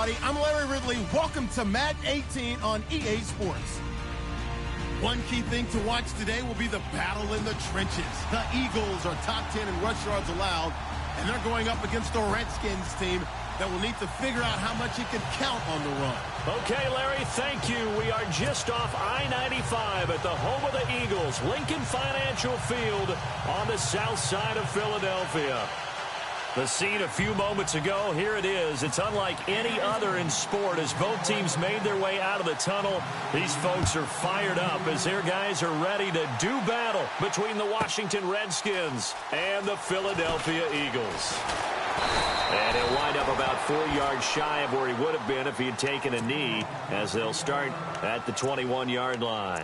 everybody. I'm Larry Ridley. Welcome to Madden 18 on EA Sports. One key thing to watch today will be the battle in the trenches. The Eagles are top 10 in rush yards allowed, and they're going up against the Redskins team that will need to figure out how much it can count on the run. Okay, Larry, thank you. We are just off I-95 at the home of the Eagles, Lincoln Financial Field on the south side of Philadelphia. The scene a few moments ago, here it is. It's unlike any other in sport as both teams made their way out of the tunnel. These folks are fired up as their guys are ready to do battle between the Washington Redskins and the Philadelphia Eagles. And he'll wind up about 4 yards shy of where he would have been if he had taken a knee, as they'll start at the 21-yard line.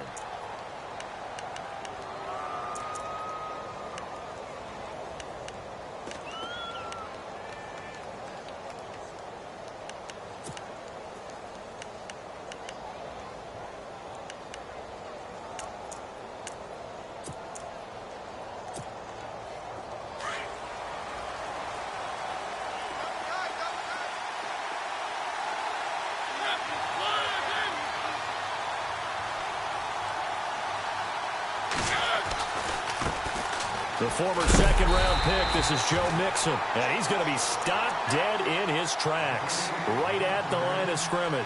The former second-round pick, this is Joe Mixon, and he's going to be stopped dead in his tracks, right at the line of scrimmage.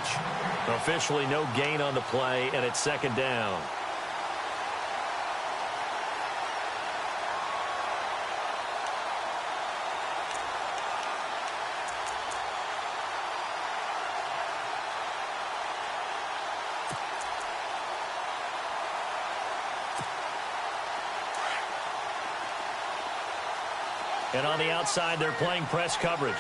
Officially no gain on the play, and it's second down. And on the outside, they're playing press coverage.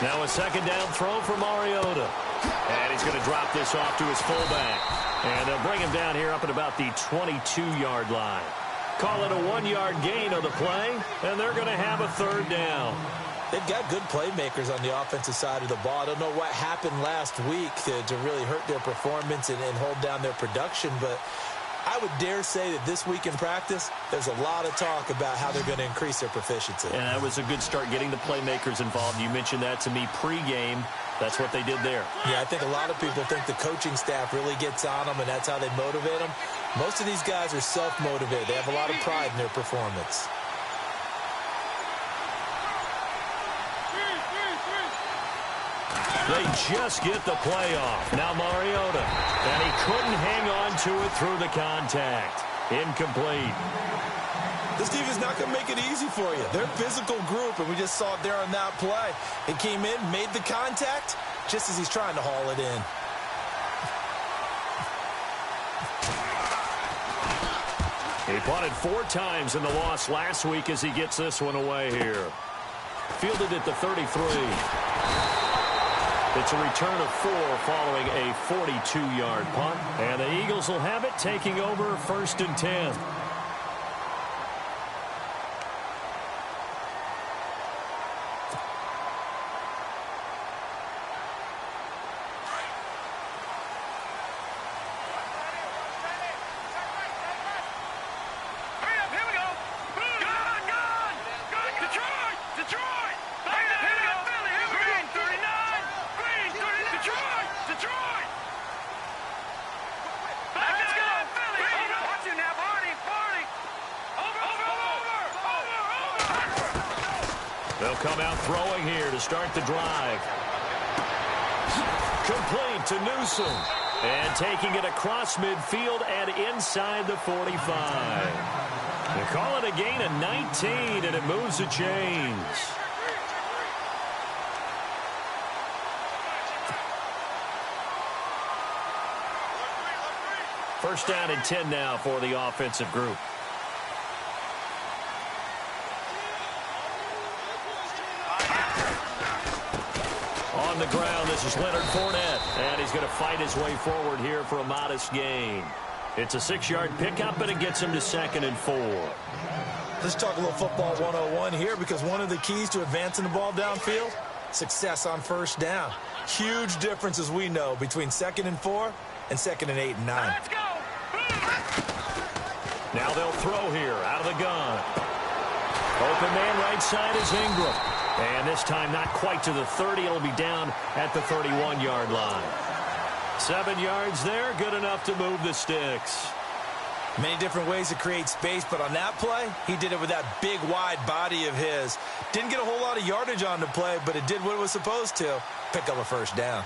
Now a second down throw for Mariota. And he's going to drop this off to his fullback. And they'll bring him down here up at about the 22-yard line. Call it a 1-yard gain on the play, and they're going to have a third down. They've got good playmakers on the offensive side of the ball. I don't know what happened last week to really hurt their performance and hold down their production, but I would dare say that this week in practice, there's a lot of talk about how they're going to increase their proficiency. And that was a good start getting the playmakers involved. You mentioned that to me pregame. That's what they did there. Yeah, I think a lot of people think the coaching staff really gets on them, and that's how they motivate them. Most of these guys are self-motivated. They have a lot of pride in their performance. They just get the play off. Now Mariota. And he couldn't hang on to it through the contact. Incomplete. This defense is not going to make it easy for you. They're a physical group, and we just saw it there on that play. It came in, made the contact, just as he's trying to haul it in. He punted 4 times in the loss last week as he gets this one away here. Fielded at the 33. It's a return of 4 following a 42-yard punt. And the Eagles will have it, taking over 1st and 10. They'll come out throwing here to start the drive. Complete to Newsom. And taking it across midfield and inside the 45. They call it a gain of 19, and it moves the chains. First down and 10 now for the offensive group. On the ground, this is Leonard Fournette, and he's going to fight his way forward here for a modest gain. It's a 6-yard pickup, and it gets him to 2nd and 4. Let's talk a little football 101 here, because one of the keys to advancing the ball downfield, success on first down. Huge difference, as we know, between 2nd and 4 and 2nd and 8 and 9. Let's go. Now they'll throw here out of the gun. Open man right side is Ingram. And this time not quite to the 30. It'll be down at the 31-yard line. 7 yards there, good enough to move the sticks. Many different ways to create space, but on that play, he did it with that big, wide body of his. Didn't get a whole lot of yardage on the play, but it did what it was supposed to. Pick up a first down.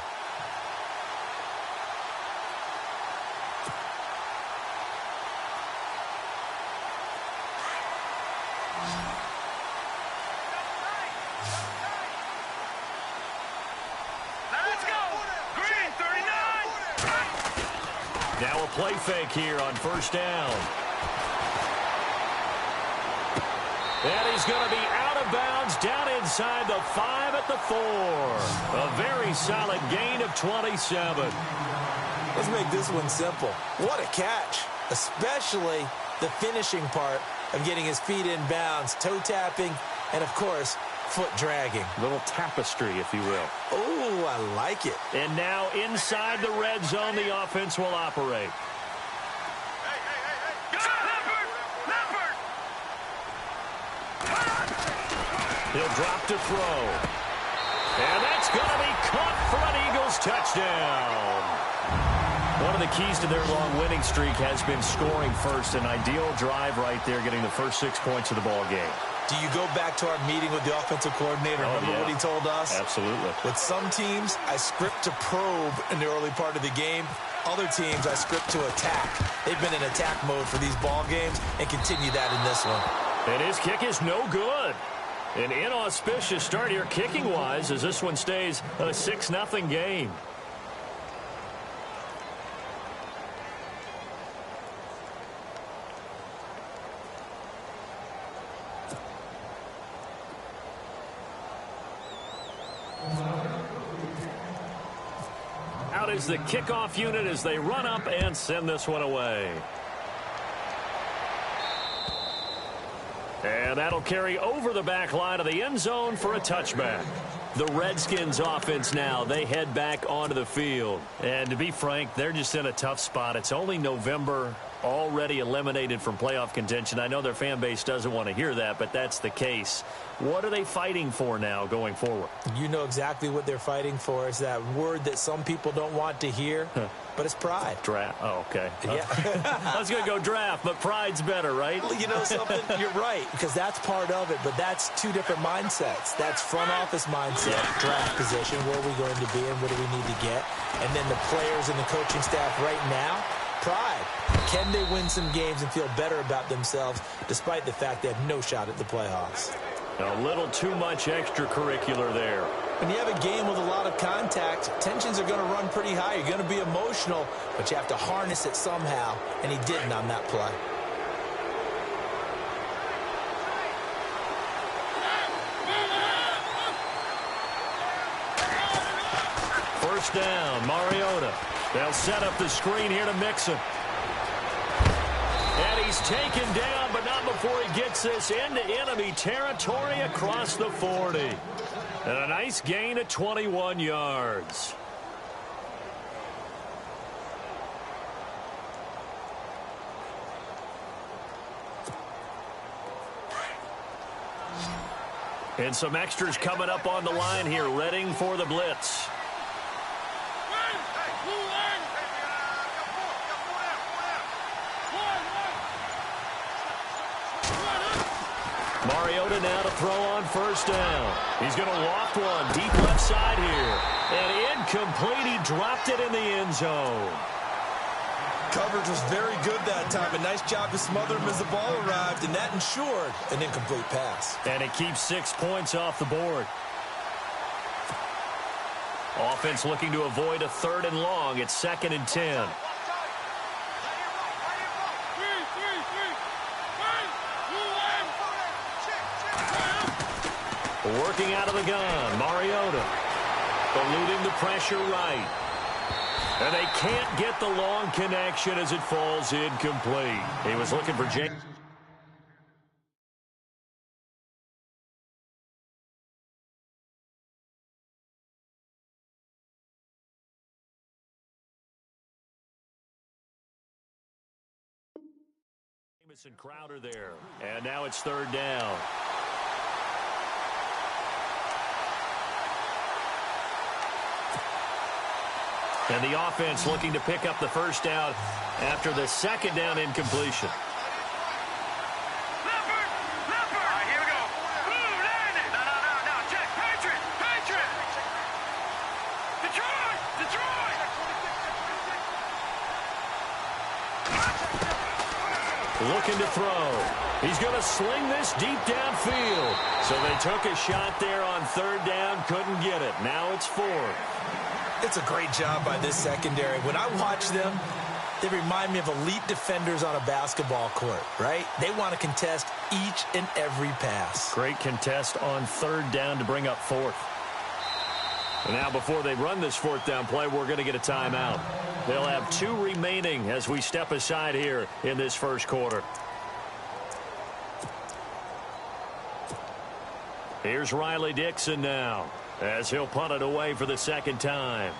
Now a play fake here on first down. And he's going to be out of bounds down inside the 5 at the 4. A very solid gain of 27. Let's make this one simple. What a catch, especially the finishing part of getting his feet in bounds, toe tapping, and, of course, foot dragging. Little tapestry, if you will. Oh, I like it. And now inside the red zone, the offense will operate. He'll drop to throw. And that's going to be caught for an Eagles touchdown. One of the keys to their long winning streak has been scoring first. An ideal drive right there, getting the first 6 points of the ball game. Do you go back to our meeting with the offensive coordinator? Remember what he told us? Absolutely. With some teams, I script to probe in the early part of the game. Other teams, I script to attack. They've been in attack mode for these ball games and continue that in this one. And his kick is no good. An inauspicious start here kicking-wise as this one stays a 6-0 game. Out is the kickoff unit as they run up and send this one away. And that'll carry over the back line of the end zone for a touchback. The Redskins offense now, they head back onto the field. And to be frank, they're just in a tough spot. It's only November, already eliminated from playoff contention. I know their fan base doesn't want to hear that, but that's the case. What are they fighting for now going forward? You know exactly what they're fighting for. Is that word that some people don't want to hear, but it's pride. Draft. Oh, okay. Yeah. I was going to go draft, but pride's better, right? You know something? You're right, because that's part of it, but that's two different mindsets. That's front office mindset, draft position, where are we going to be and what do we need to get? And then the players and the coaching staff right now, pride. Can they win some games and feel better about themselves despite the fact they have no shot at the playoffs? A little too much extracurricular there. When you have a game with a lot of contact, tensions are going to run pretty high. You're going to be emotional, but you have to harness it somehow, and he didn't on that play. First down, Mariota. They'll set up the screen here to Mixon. And he's taken down, but not before he gets this into enemy territory across the 40. And a nice gain of 21 yards. And some extras coming up on the line here, readying for the blitz. Mariota now to throw on first down. He's going to loft one deep left side here. And incomplete. He dropped it in the end zone. Coverage was very good that time. A nice job to smother him as the ball arrived, and that ensured an incomplete pass. And it keeps 6 points off the board. Offense looking to avoid a 3rd and long. It's 2nd and 10. Working out of the gun, Mariota. Eluding the pressure right. And they can't get the long connection as it falls incomplete. He was looking for Jake. And Crowder there. And now it's 3rd down. And the offense looking to pick up the first down after the second down incompletion. Looking to throw. He's going to sling this deep downfield. So they took a shot there on third down, couldn't get it. Now it's fourth. It's a great job by this secondary. When I watch them, they remind me of elite defenders on a basketball court, right? They want to contest each and every pass. Great contest on third down to bring up fourth. And now before they run this fourth down play, we're going to get a timeout. They'll have 2 remaining as we step aside here in this first quarter. Here's Riley Dixon now as he'll punt it away for the second time.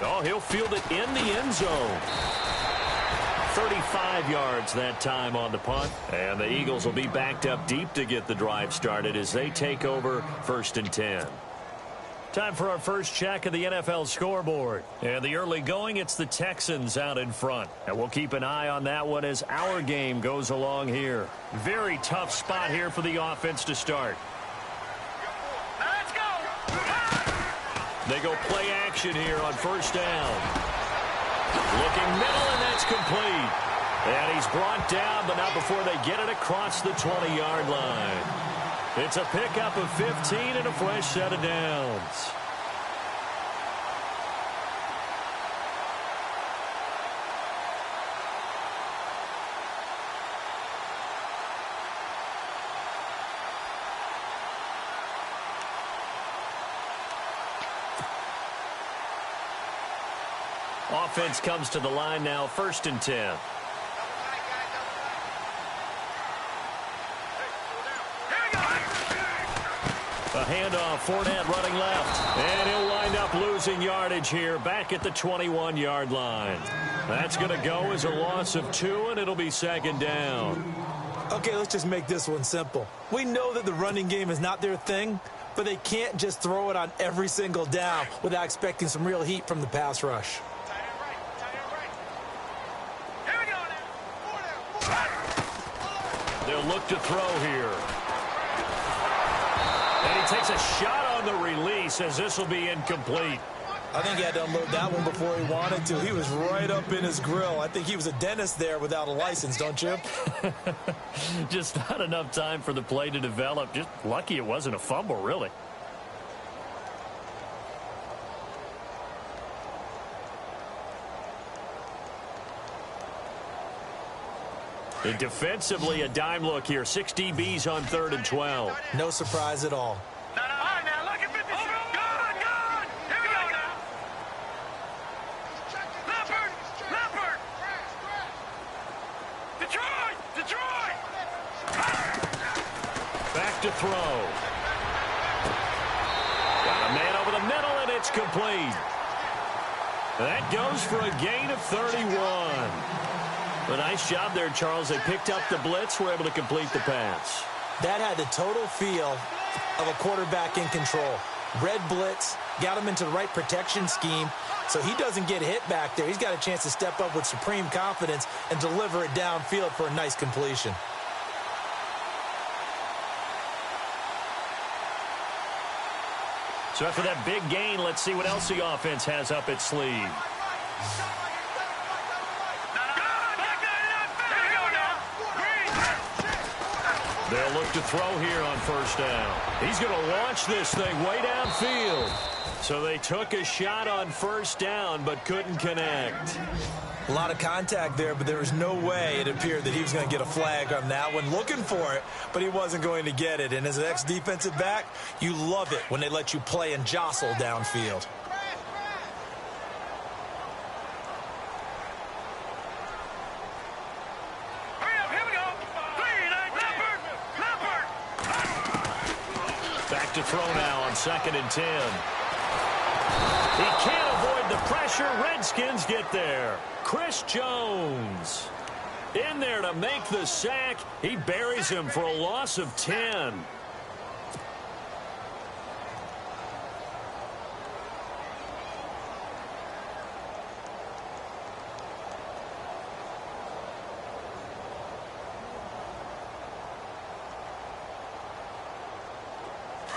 Oh, he'll field it in the end zone. 35 yards that time on the punt. And the Eagles will be backed up deep to get the drive started as they take over 1st and 10. Time for our first check of the NFL scoreboard. And the early going, it's the Texans out in front. And we'll keep an eye on that one as our game goes along here. Very tough spot here for the offense to start. They go play action here on first down. Looking middle, and that's complete. And he's brought down, but not before they get it across the 20-yard line. It's a pickup of 15 and a fresh set of downs. Offense comes to the line now, 1st and 10. A handoff, Fournette running left. And he'll wind up losing yardage here back at the 21-yard line. That's going to go as a loss of 2, and it'll be second down. Okay, let's just make this one simple. We know that the running game is not their thing, but they can't just throw it on every single down without expecting some real heat from the pass rush. They'll look to throw here. And he takes a shot on the release as this will be incomplete. I think he had to unload that one before he wanted to. He was right up in his grill. I think he was a dentist there without a license, don't you? Just not enough time for the play to develop. Just lucky it wasn't a fumble, really. And defensively, a dime look here. 6 DBs on 3rd and 12. No surprise at all. Back to throw. Got a man over the middle, and it's complete. That goes for a gain of 31. A nice job there, Charles. They picked up the blitz, were able to complete the pass. That had the total feel of a quarterback in control. Red blitz, got him into the right protection scheme, so he doesn't get hit back there. He's got a chance to step up with supreme confidence and deliver it downfield for a nice completion. So after that big gain, let's see what else the offense has up its sleeve. They'll look to throw here on first down. He's going to launch this thing way downfield. So they took a shot on first down but couldn't connect. A lot of contact there, but there was no way it appeared that he was going to get a flag on that one. Looking for it, but he wasn't going to get it. And as an ex-defensive back, you love it when they let you play and jostle downfield. Back to throw now on 2nd and 10. He can't avoid the pressure. Redskins get there. Chris Jones in there to make the sack. He buries him for a loss of 10.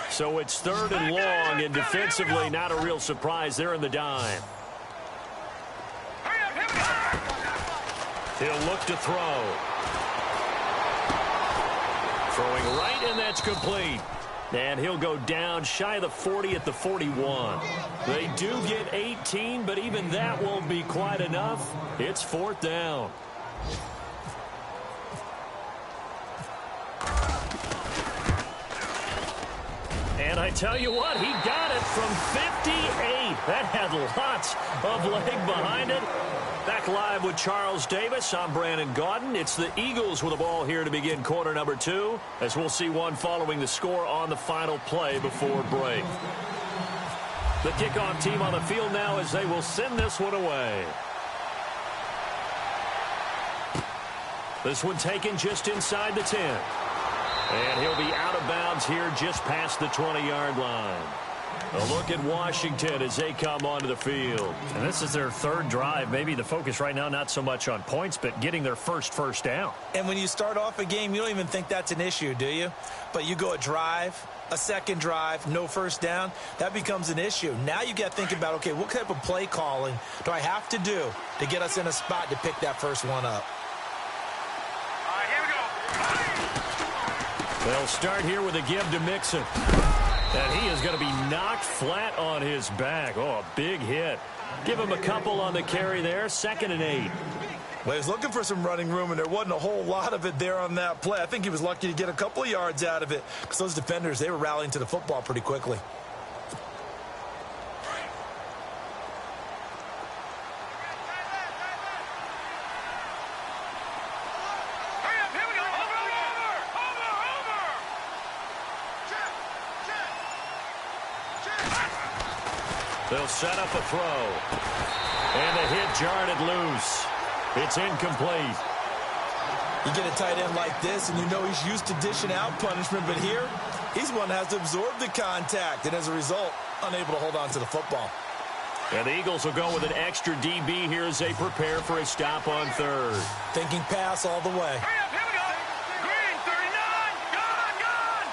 So it's 3rd and long, and defensively not a real surprise. They're in the dime. He'll look to throw. Throwing right, and that's complete. And he'll go down shy of the 40 at the 41. They do get 18, but even that won't be quite enough. It's 4th down. And I tell you what, he got it from 58. That had lots of leg behind it. Back live with Charles Davis. I'm Brandon Gaudin. It's the Eagles with the ball here to begin quarter number 2, as we'll see one following the score on the final play before break. The kickoff team on the field now as they will send this one away. This one taken just inside the 10. And he'll be out of bounds here just past the 20-yard line. A look at Washington as they come onto the field. And this is their 3rd drive. Maybe the focus right now not so much on points, but getting their first down. And when you start off a game, you don't even think that's an issue, do you? But you go a drive, a 2nd drive, no first down, that becomes an issue. Now you got to think about, okay, what type of play calling do I have to do to get us in a spot to pick that first one up? All right, here we go. They'll start here with a give to Mixon. And he is going to be knocked flat on his back. Oh, a big hit. Give him a couple on the carry there. 2nd and 8. Well, he was looking for some running room, and there wasn't a whole lot of it there on that play. I think he was lucky to get a couple of yards out of it because those defenders, they were rallying to the football pretty quickly. They'll set up a throw. And the hit jarred it loose. It's incomplete. You get a tight end like this, and you know he's used to dishing out punishment, but here, he's one that has to absorb the contact, and as a result, unable to hold on to the football. And the Eagles will go with an extra DB here as they prepare for a stop on 3rd. Thinking pass all the way. Hurry up, here we go. Green, 39. Gone.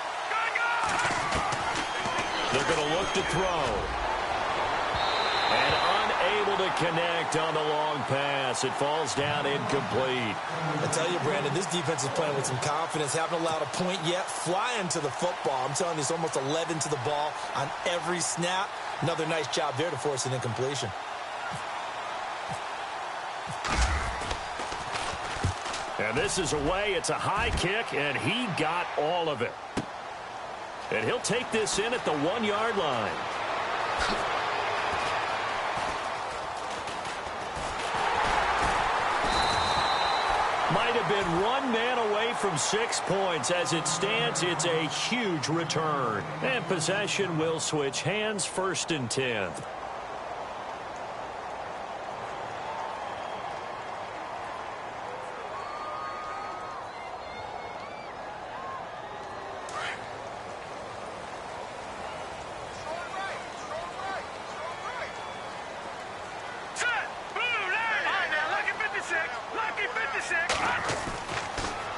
They're going to look to throw. And unable to connect on the long pass. It falls down incomplete. I tell you, Brandon, this defense is playing with some confidence. Haven't allowed a point yet. Flying to the football. I'm telling you, it's almost 11 to the ball on every snap. Another nice job there to force an incompletion. And this is away. It's a high kick, and he got all of it. And he'll take this in at the 1-yard line. Might have been one man away from 6 points. As it stands, it's a huge return. And possession will switch hands. 1st and 10.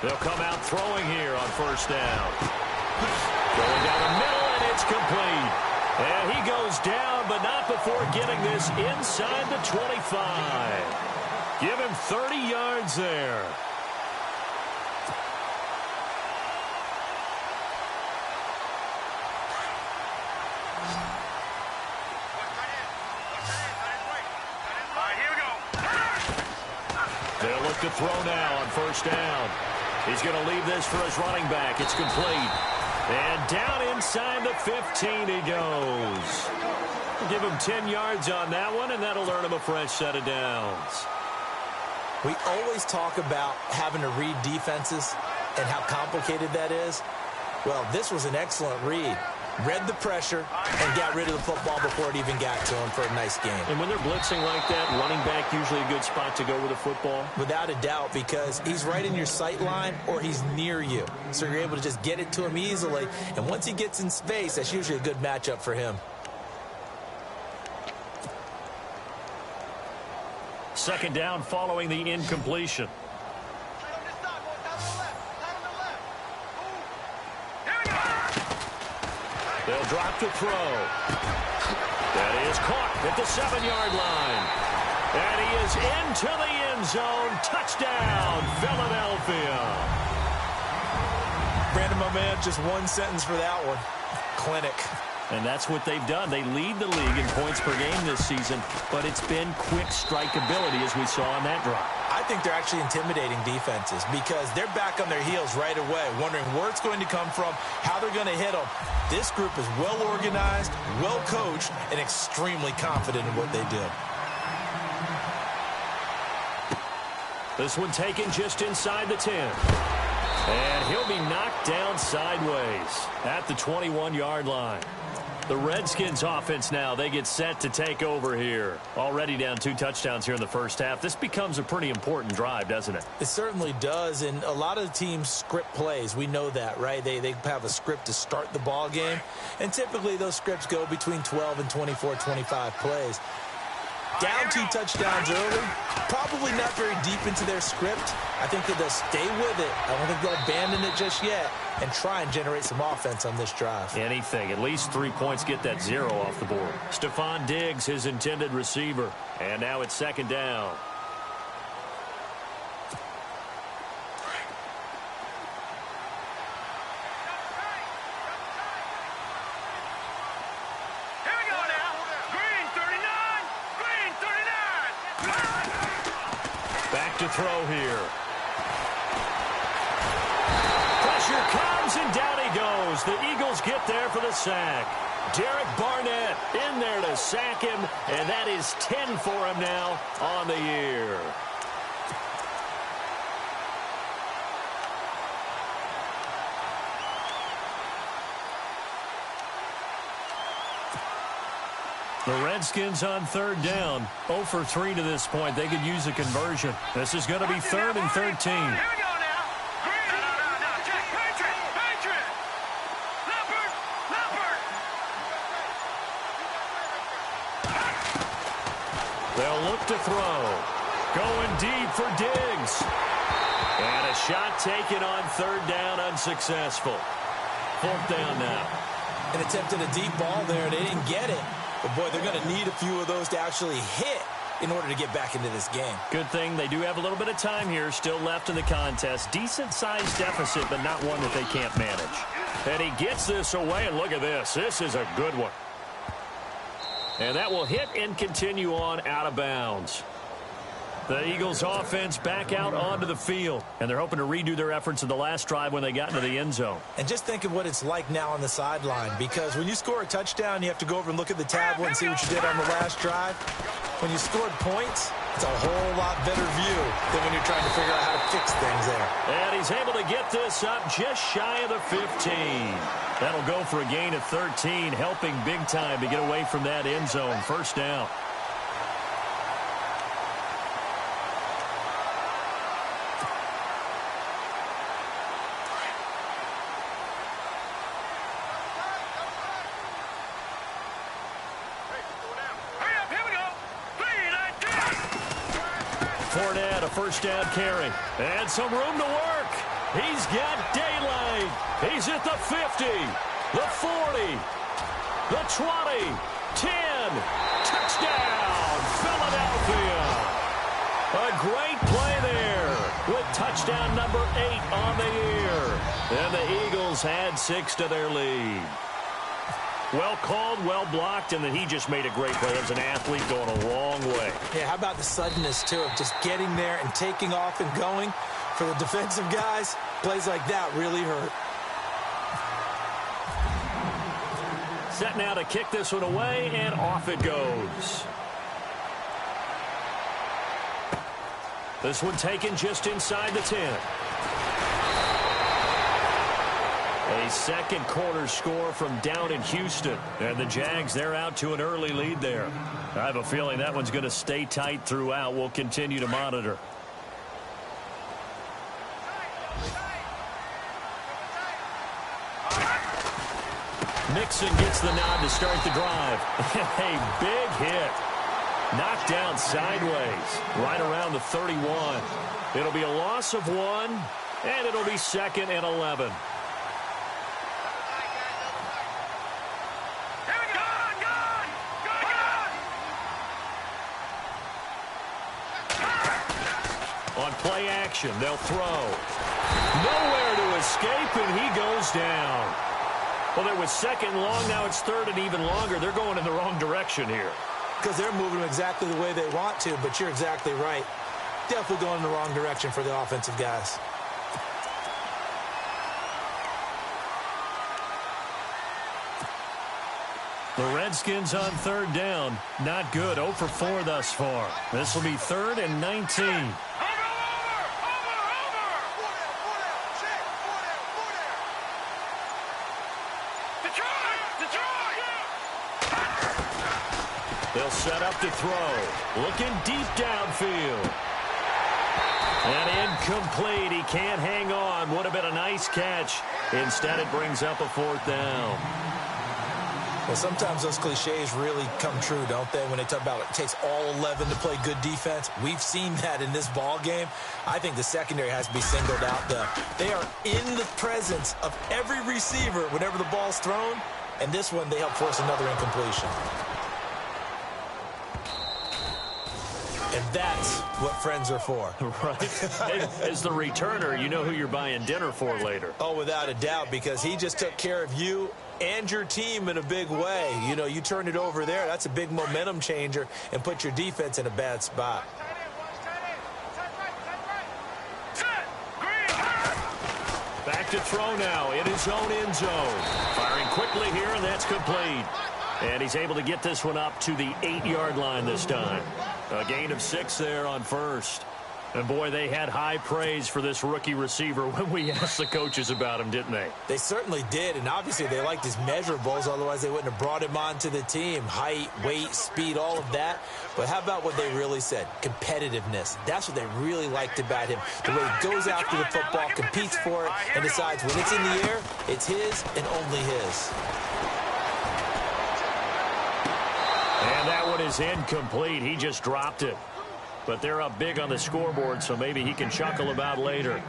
They'll come out throwing here on 1st down. Going down the middle, and it's complete. And he goes down, but not before getting this inside the 25. Give him 30 yards there. They'll look to throw now on 1st down. He's going to leave this for his running back. It's complete. And down inside the 15 he goes. Give him 10 yards on that one, and that'll earn him a fresh set of downs. We always talk about having to read defenses and how complicated that is. Well, this was an excellent read. read the pressure, and got rid of the football before it even got to him for a nice gain. And when they're blitzing like that, running back usually a good spot to go with the football? Without a doubt, because he's right in your sight line or he's near you. So you're able to just get it to him easily. And once he gets in space, that's usually a good matchup for him. Second down following the incompletion. They'll drop to throw. That is caught at the 7-yard line. And he is into the end zone. Touchdown, Philadelphia. Brandon, my man, just one sentence for that one. Clinic. And that's what they've done. They lead the league in points per game this season, but it's been quick strike ability as we saw on that drive. I think they're actually intimidating defenses because they're back on their heels right away, wondering where it's going to come from, how they're going to hit them. This group is well organized, well coached, and extremely confident in what they do. This one taken just inside the 10. And he'll be knocked down sideways at the 21-yard line. The Redskins offense now, they get set to take over here. Already down 2 touchdowns here in the first half. This becomes a pretty important drive, doesn't it? It certainly does, and a lot of the teams script plays. We know that, right? They have a script to start the ball game, and typically those scripts go between 12 and 24, 25 plays. Down 2 touchdowns early, probably not very deep into their script. I think that they'll stay with it. I don't think they'll abandon it just yet and try and generate some offense on this drive. Anything. At least 3 points get that 0 off the board. Stephon Diggs, his intended receiver. And now it's second down. To throw here. Pressure comes and down he goes. The Eagles get there for the sack. Derek Barnett in there to sack him, and that is 10 for him now on the year. The Redskins on third down. 0 for 3 to this point. They could use a conversion. This is going to be 3rd and 13. Here we go now. No. Jack, Patriot. Leopard. They'll look to throw. Going deep for Diggs. And a shot taken on 3rd down, unsuccessful. 4th down now. And attempted a deep ball there. They didn't get it. But, boy, they're going to need a few of those to actually hit in order to get back into this game. Good thing they do have a little bit of time here still left in the contest. Decent-sized deficit, but not one that they can't manage. And he gets this away, and look at this. This is a good one. And that will hit and continue on out of bounds. The Eagles offense back out onto the field, and they're hoping to redo their efforts in the last drive when they got into the end zone. And just think of what it's like now on the sideline, because when you score a touchdown, you have to go over and look at the tablet and see what you did on the last drive. When you scored points, it's a whole lot better view than when you're trying to figure out how to fix things there. And he's able to get this up just shy of the 15. That'll go for a gain of 13, helping big time to get away from that end zone. First down. Fournette, a first down carry. And some room to work. He's got daylight. He's at the 50, the 40, the 20, 10. Touchdown, Philadelphia. A great play there with touchdown number 8 on the year. And the Eagles had 6 to their lead. Well called, well blocked, and then he just made a great play. As an athlete going a long way. Yeah, how about the suddenness, too, of just getting there and taking off and going? For the defensive guys, plays like that really hurt. Set now to kick this one away, and off it goes. This one taken just inside the 10. A second quarter score from down in Houston. And the Jags, they're out to an early lead there. I have a feeling that one's going to stay tight throughout. We'll continue to monitor. Mixon gets the nod to start the drive. A big hit. Knocked down sideways right around the 31. It'll be a loss of 1, and it'll be 2nd and 11. On play action, they'll throw. Nowhere to escape, and he goes down. Well, it was 2nd long. Now it's 3rd and even longer. They're going in the wrong direction here. Because they're moving them exactly the way they want to, but you're exactly right. Definitely going in the wrong direction for the offensive guys. The Redskins on 3rd down. Not good. 0 for 4 thus far. This will be 3rd and 19. They'll set up to throw. Looking deep downfield. And incomplete. He can't hang on. Would have been a nice catch. Instead, it brings up a 4th down. Well, sometimes those cliches really come true, don't they? When they talk about it takes all 11 to play good defense. We've seen that in this ball game. I think the secondary has to be singled out, though. They are in the presence of every receiver whenever the ball's thrown. And this one, they help force another incompletion. And that's what friends are for. Right. As the returner, you know who you're buying dinner for later. Oh, without a doubt, because he just took care of you and your team in a big way. You know, you turned it over there. That's a big momentum changer and put your defense in a bad spot. Back to throw now in his own end zone. Firing quickly here, and that's complete. And he's able to get this one up to the 8-yard line this time. A gain of 6 there on 1st. And, boy, they had high praise for this rookie receiver when we asked the coaches about him, didn't they? They certainly did, and obviously they liked his measurables. Otherwise, they wouldn't have brought him onto the team. Height, weight, speed, all of that. But how about what they really said? Competitiveness. That's what they really liked about him. The way he goes after the football, competes for it, and decides when it's in the air, it's his and only his. And that one is incomplete. He just dropped it. But they're up big on the scoreboard, so maybe he can chuckle about later.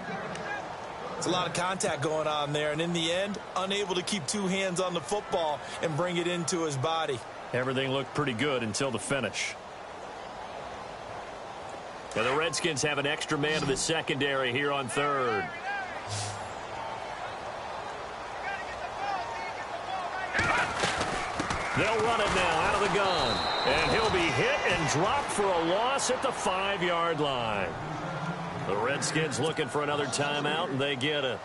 It's a lot of contact going on there, and in the end, unable to keep 2 hands on the football and bring it into his body. Everything looked pretty good until the finish. And the Redskins have an extra man in the secondary here on 3rd. They'll run it now out of the gun. And he'll be hit and dropped for a loss at the 5-yard line. The Redskins looking for another timeout, and they get it.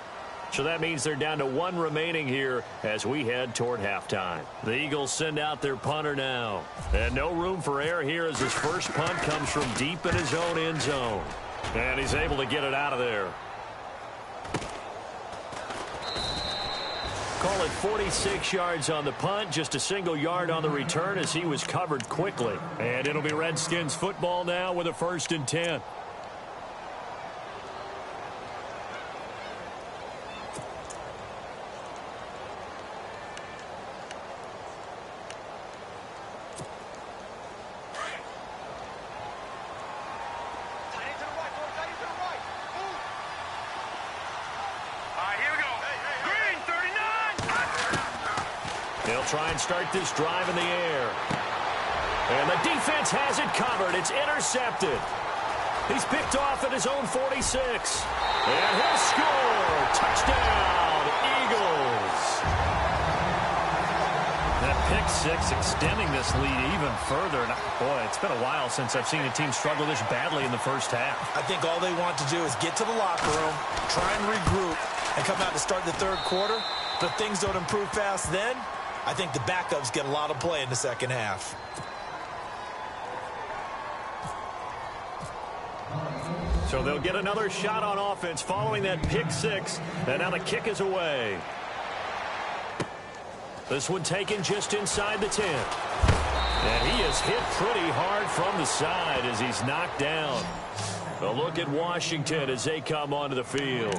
So that means they're down to 1 remaining here as we head toward halftime. The Eagles send out their punter now. And no room for error here as his first punt comes from deep in his own end zone. And he's able to get it out of there. Call it 46 yards on the punt, just a single yard on the return as he was covered quickly. And it'll be Redskins football now with a 1st and 10. They'll try and start this drive in the air. And the defense has it covered. It's intercepted. He's picked off at his own 46. And he'll score. Touchdown, Eagles. That pick 6 extending this lead even further. And boy, it's been a while since I've seen a team struggle this badly in the first half. I think all they want to do is get to the locker room, try and regroup, and come out to start the 3rd quarter. But things don't improve fast then. I think the backups get a lot of play in the second half. So they'll get another shot on offense following that pick 6. And now the kick is away. This one taken just inside the 10. And he is hit pretty hard from the side as he's knocked down. A look at Washington as they come onto the field.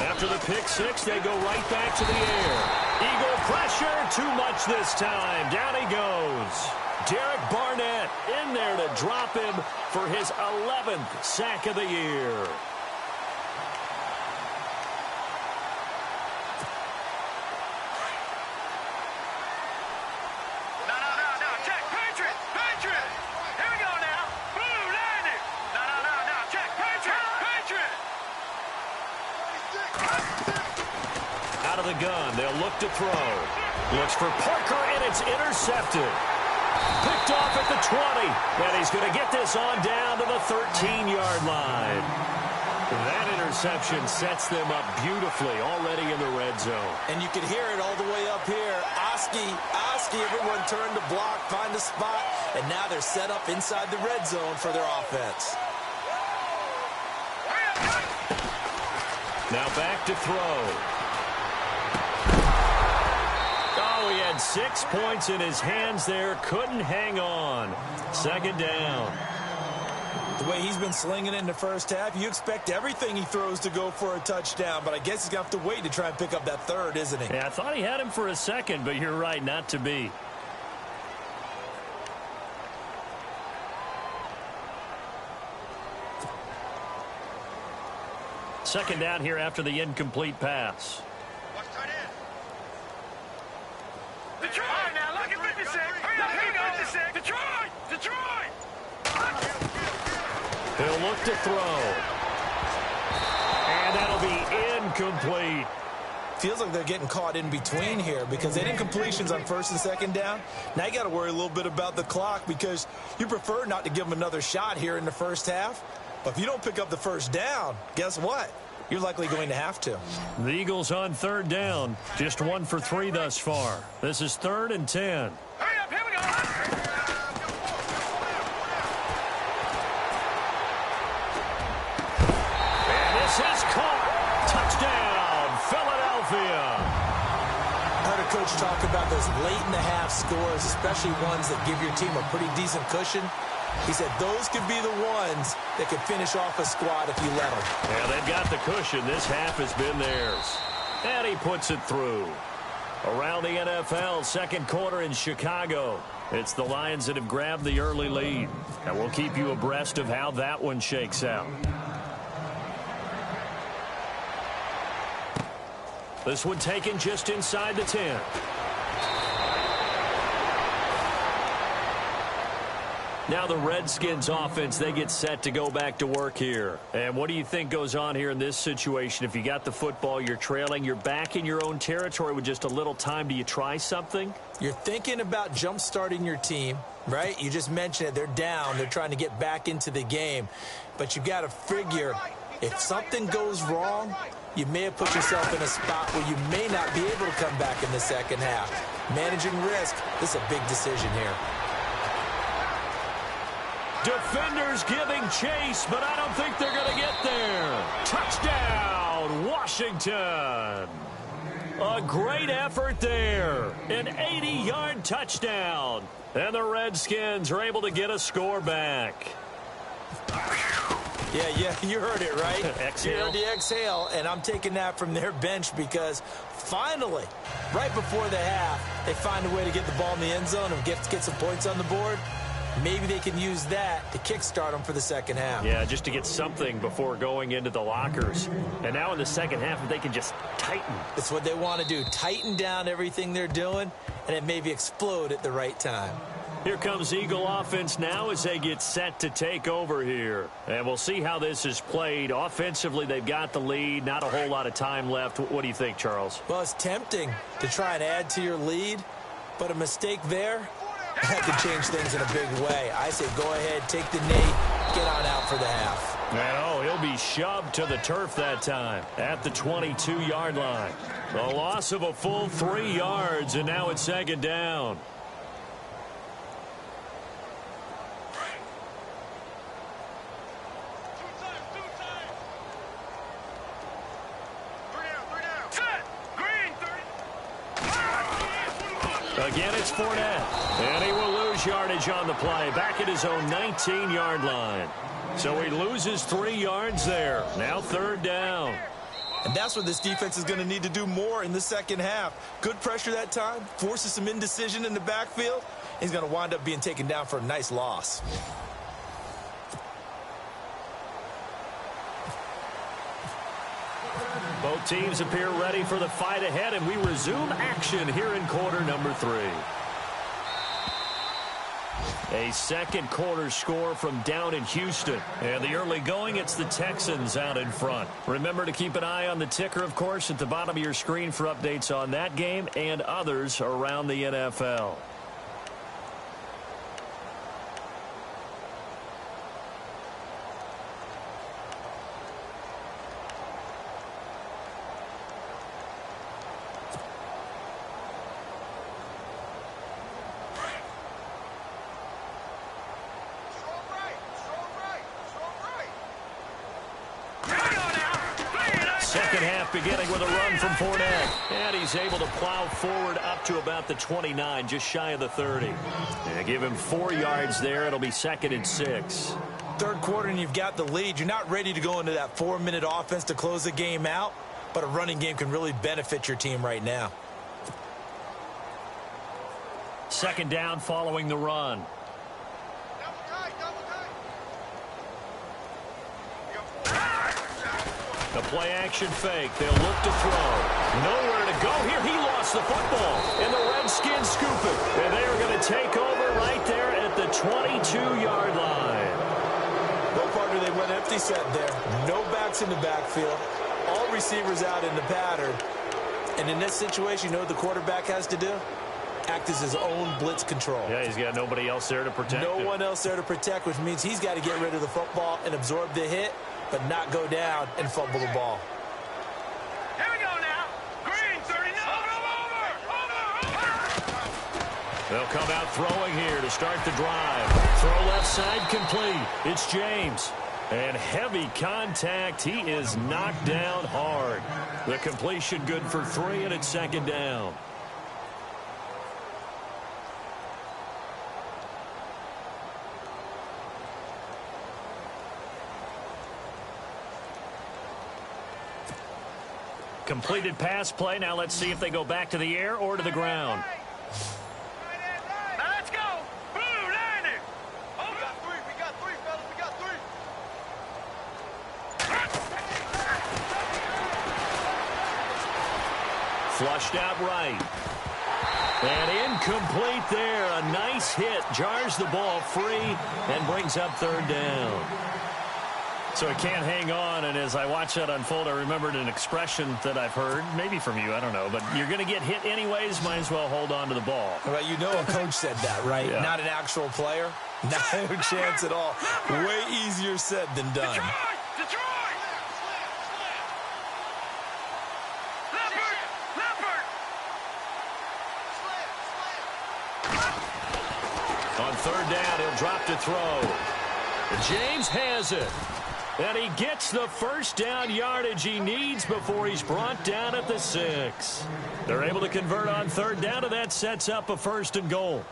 After the pick six, they go right back to the air. Eagle pressure, too much this time. Down he goes. Derek Barnett in there to drop him for his 11th sack of the year. No, check, Patriot! Here we go now. Boom, landed! No, check, Patriot! Out of the gun, they'll look to throw. Looks for Parker, and it's intercepted. Picked off at the 20, and he's going to get this on down to the 13-yard line. That interception sets them up beautifully already in the red zone. And you can hear it all the way up here. Oski, everyone turned to block, find a spot, and now they're set up inside the red zone for their offense. Now back to throw. Oh, he had 6 points in his hands there. Couldn't hang on. Second down. The way he's been slinging it in the first half, you expect everything he throws to go for a touchdown, but I guess he's going to have to wait to try and pick up that third, isn't he? Yeah, I thought he had him for a second, but you're right, not to be. Second down here after the incomplete pass. Detroit! Now look at 56. Here you go. 56. Detroit! He'll look to throw. And that'll be incomplete. Feels like they're getting caught in between here because they didn't completions on first and second down. Now you got to worry a little bit about the clock because you prefer not to give them another shot here in the first half. But if you don't pick up the first down, guess what? You're likely going to have to. The Eagles on third down. Just 1 for 3 thus far. This is 3rd and 10. Hurry up, here we go. And this is caught. Touchdown, Philadelphia. I heard a coach talk about those late-in-the-half scores, especially ones that give your team a pretty decent cushion. He said those could be the ones that could finish off a squad if you let them. Yeah, they've got the cushion. This half has been theirs. And he puts it through. Around the NFL, second quarter in Chicago. It's the Lions that have grabbed the early lead. And we'll keep you abreast of how that one shakes out. This one taken just inside the 10. Now the Redskins offense, they get set to go back to work here. And what do you think goes on here in this situation? If you got the football, you're trailing, you're back in your own territory with just a little time. Do you try something? You're thinking about jump-starting your team, right? You just mentioned it. They're down. They're trying to get back into the game. But you've got to figure if something goes wrong, you may have put yourself in a spot where you may not be able to come back in the second half. Managing risk, this is a big decision here. Defenders giving chase, but I don't think they're going to get there. Touchdown, Washington. A great effort there. An 80-yard touchdown. And the Redskins are able to get a score back. Yeah, you heard it, right? Exhale. You heard the exhale, and I'm taking that from their bench because finally, right before the half, they find a way to get the ball in the end zone and get some points on the board. Maybe they can use that to kickstart them for the second half. Yeah, just to get something before going into the lockers. And now in the second half, if they can just tighten. That's what they want to do. Tighten down everything they're doing, and it maybe explode at the right time. Here comes Eagle offense now as they get set to take over here. And we'll see how this is played. Offensively, they've got the lead. Not a whole lot of time left. What do you think, Charles? Well, it's tempting to try and add to your lead, but a mistake there, that could change things in a big way. I say go ahead, take the knee, get on out for the half. And oh, he'll be shoved to the turf that time at the 22-yard line. A loss of a full 3 yards, and now it's second down. Again, it's Fournette, and he will lose yardage on the play, back at his own 19-yard line. So he loses 3 yards there. Now third down. And that's what this defense is going to need to do more in the second half. Good pressure that time, forces some indecision in the backfield. He's going to wind up being taken down for a nice loss. Both teams appear ready for the fight ahead, and we resume action here in quarter number 3. A second quarter score from down in Houston. And the early going, it's the Texans out in front. Remember to keep an eye on the ticker, of course, at the bottom of your screen for updates on that game and others around the NFL. Second half beginning with a run from Fournette. And he's able to plow forward up to about the 29, just shy of the 30. And give him 4 yards there. It'll be second and 6. Third quarter and you've got the lead. You're not ready to go into that 4-minute offense to close the game out, but a running game can really benefit your team right now. Second down following the run. The play-action fake. They'll look to throw. Nowhere to go here. He lost the football. And the Redskins scoop it. And they are going to take over right there at the 22-yard line. No partner, they went empty set there. No backs in the backfield. All receivers out in the pattern. And in this situation, you know what the quarterback has to do? Act as his own blitz control. Yeah, he's got nobody else there to protect him. No one else there to protect, which means he's got to get rid of the football and absorb the hit, but not go down and fumble the ball. Here we go now. Green, 30. Over. They'll come out throwing here to start the drive. Throw left side complete. It's James. And heavy contact. He is knocked down hard. The completion good for 3, and it's second down. Completed pass play. Now let's see if they go back to the air or to the ground. Now let's go. Blue, line it. Oh, we got three, fellas. We got 3. Flushed out right. And incomplete there. A nice hit. Jars the ball free and brings up third down. So it can't hang on, and as I watch that unfold, I remembered an expression that I've heard, maybe from you, I don't know, but you're going to get hit anyways, might as well hold on to the ball. Well, you know a coach said that, right? Yeah. Not an actual player. No chance at all. Way easier said than done. Detroit! Leopard! On third down, he'll drop to throw. James has it. And he gets the first down yardage he needs before he's brought down at the 6. They're able to convert on third down, and that sets up a 1st and goal.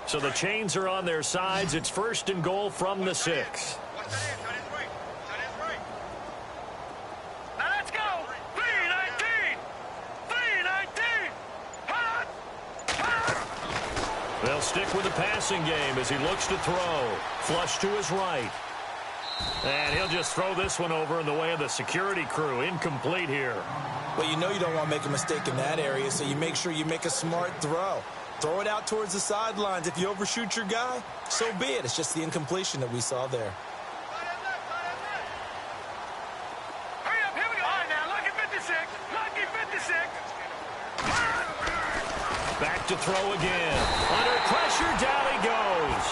So the chains are on their sides. It's 1st and goal from the 6. They'll stick with the passing game as he looks to throw. Flush to his right. And he'll just throw this one over in the way of the security crew. Incomplete here. Well, you know you don't want to make a mistake in that area, so you make sure you make a smart throw. Throw it out towards the sidelines. If you overshoot your guy, so be it. It's just the incompletion that we saw there. Hurry up, here we go. All right, now, lucky 56. Lucky 56. Back to throw again. Under pressure, down he goes.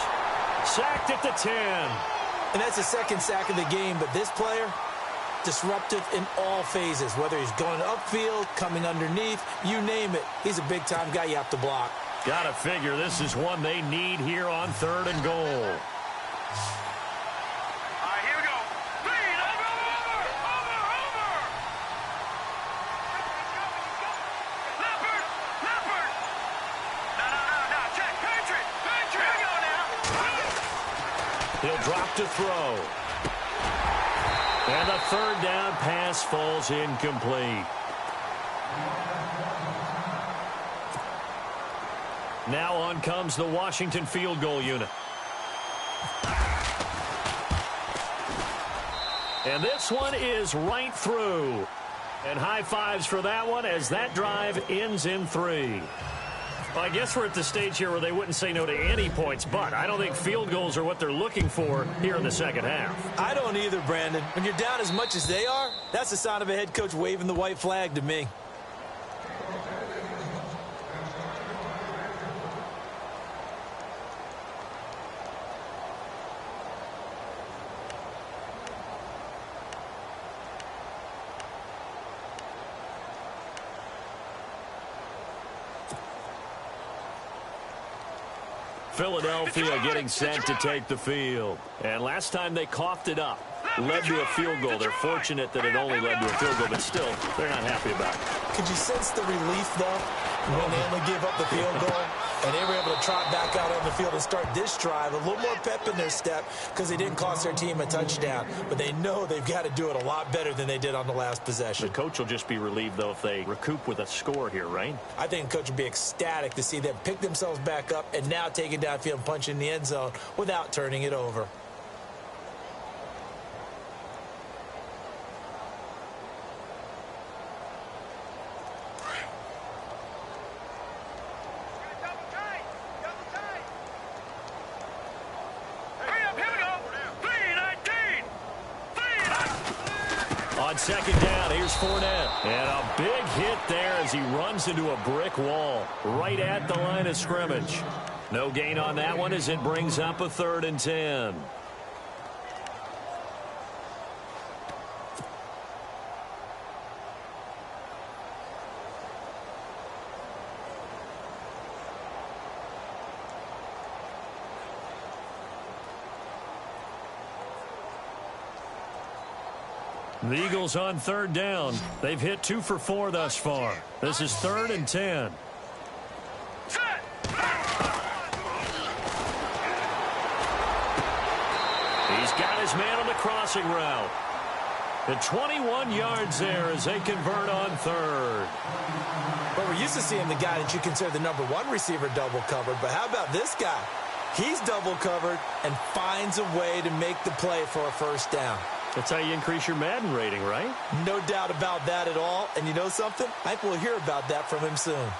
Sacked at the 10. And that's the second sack of the game, but this player, disruptive in all phases, whether he's going upfield, coming underneath, you name it. He's a big-time guy you have to block. Gotta figure this is one they need here on 3rd and goal. He'll drop to throw. And the 3rd down pass falls incomplete. Now on comes the Washington field goal unit. And this one is right through. And high fives for that one as that drive ends in 3. Well, I guess we're at the stage here where they wouldn't say no to any points, but I don't think field goals are what they're looking for here in the second half. I don't either, Brandon. When you're down as much as they are, that's the sign of a head coach waving the white flag to me. Philadelphia getting set to take the field. And last time they coughed it up, led to a field goal. They're fortunate that it only led to a field goal, but still, they're not happy about it. Could you sense the relief, though, when they only gave up the field goal? And they were able to trot back out on the field and start this drive. A little more pep in their step because they didn't cost their team a touchdown. But they know they've got to do it a lot better than they did on the last possession. The coach will just be relieved, though, if they recoup with a score here, right? I think the coach will be ecstatic to see them pick themselves back up and now take it downfield and punch in the end zone without turning it over. On 2nd down, here's Fournette. And a big hit there as he runs into a brick wall right at the line of scrimmage. No gain on that one as it brings up a 3rd and 10. The Eagles on 3rd down. They've hit 2 for 4 thus far. This is 3rd and 10. He's got his man on the crossing route. The 21 yards there as they convert on 3rd. Well, we're used to seeing the guy that you consider the #1 receiver double covered, but how about this guy? He's double covered and finds a way to make the play for a 1st down. That's how you increase your Madden rating, right? No doubt about that at all. And you know something? I think we'll hear about that from him soon.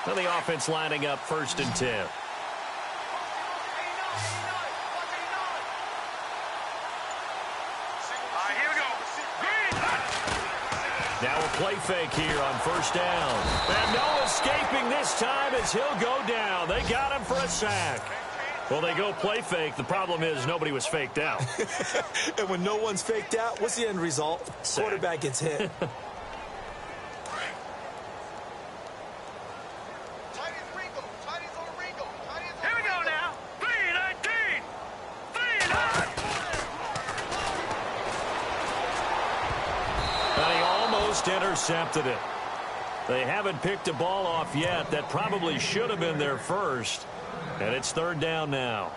Now the offense lining up 1st and 10. Now a play fake here on 1st down. And no escaping this time as he'll go down. They got him for a sack. Well, they go play fake. The problem is nobody was faked out. And when no one's faked out, what's the end result? Sack. Quarterback gets hit. Here we go now. 3-19. 3-9. And he almost intercepted it. They haven't picked a ball off yet. That probably should have been their first. And it's 3rd down now.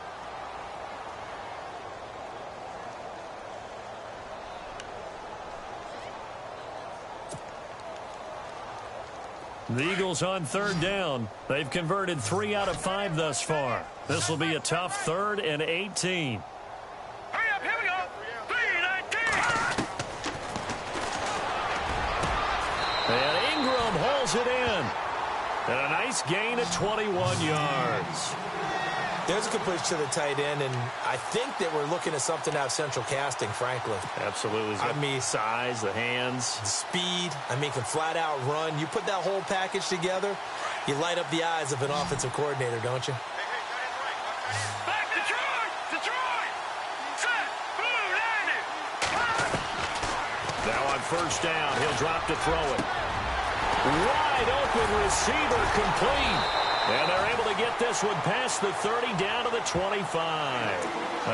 The Eagles on 3rd down. They've converted 3 out of 5 thus far. This will be a tough 3rd and 18. Hurry up, here we go. 3-19. And Ingram holds it in. And a nice gain at 21 yards. There's a completion to the tight end, and I think that we're looking at something out of central casting, frankly. Absolutely. I mean, size, the hands. The speed. I mean, can flat out run. You put that whole package together, you light up the eyes of an offensive coordinator, don't you? Back Detroit! Detroit! Set! Blue, landed! Now on first down, he'll drop to throw it. Wide open receiver complete. And they're able to get this one past the 30 down to the 25.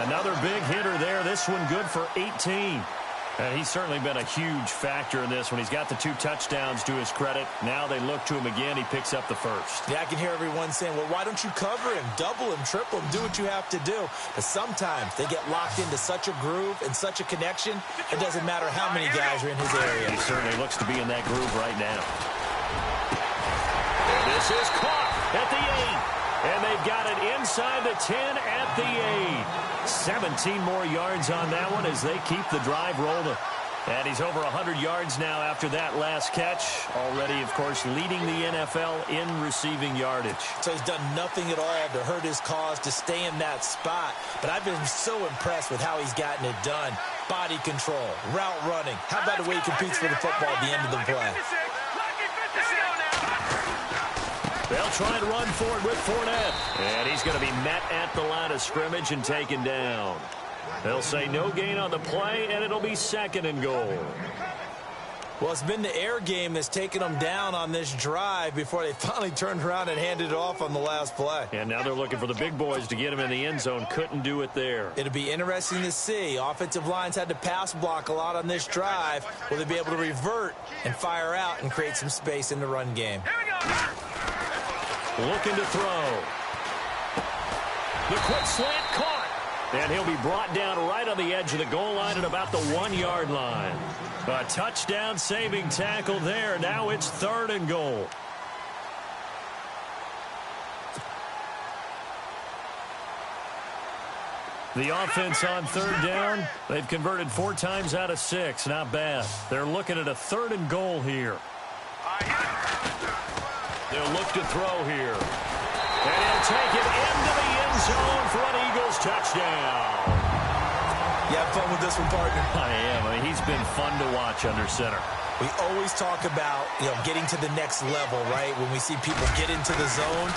Another big hitter there. This one good for 18. And he's certainly been a huge factor in this when he's got the 2 touchdowns to his credit. Now they look to him again. He picks up the first. Yeah, I can hear everyone saying, well, why don't you cover him, double him, triple him, do what you have to do. But sometimes they get locked into such a groove and such a connection, it doesn't matter how many guys are in his area. He certainly looks to be in that groove right now. And this is caught at the 8. And they've got it inside the 10 at the 8. 17 more yards on that one as they keep the drive rolling. And he's over 100 yards now after that last catch. Already, of course, leading the NFL in receiving yardage. So he's done nothing at all to hurt his cause, to stay in that spot. But I've been so impressed with how he's gotten it done. Body control, route running. How about the way he competes for the football at the end of the play? They'll try and run forward with Fournette. And he's going to be met at the line of scrimmage and taken down. They'll say no gain on the play, and it'll be 2nd and goal. Well, it's been the air game that's taken them down on this drive before they finally turned around and handed it off on the last play. And now they're looking for the big boys to get him in the end zone. Couldn't do it there. It'll be interesting to see. Offensive lines had to pass block a lot on this drive. Will they be able to revert and fire out and create some space in the run game? Looking to throw. The quick slant caught. And he'll be brought down right on the edge of the goal line at about the 1-yard line. A touchdown saving tackle there. Now it's 3rd and goal. The offense on 3rd down, they've converted 4 times out of 6. Not bad. They're looking at a 3rd and goal here. They'll look to throw here. And he'll take it into the end zone for an Eagles touchdown. You have fun with this one, partner? I am. I mean, he's been fun to watch under center. We always talk about, getting to the next level, right? When we see people get into the zone,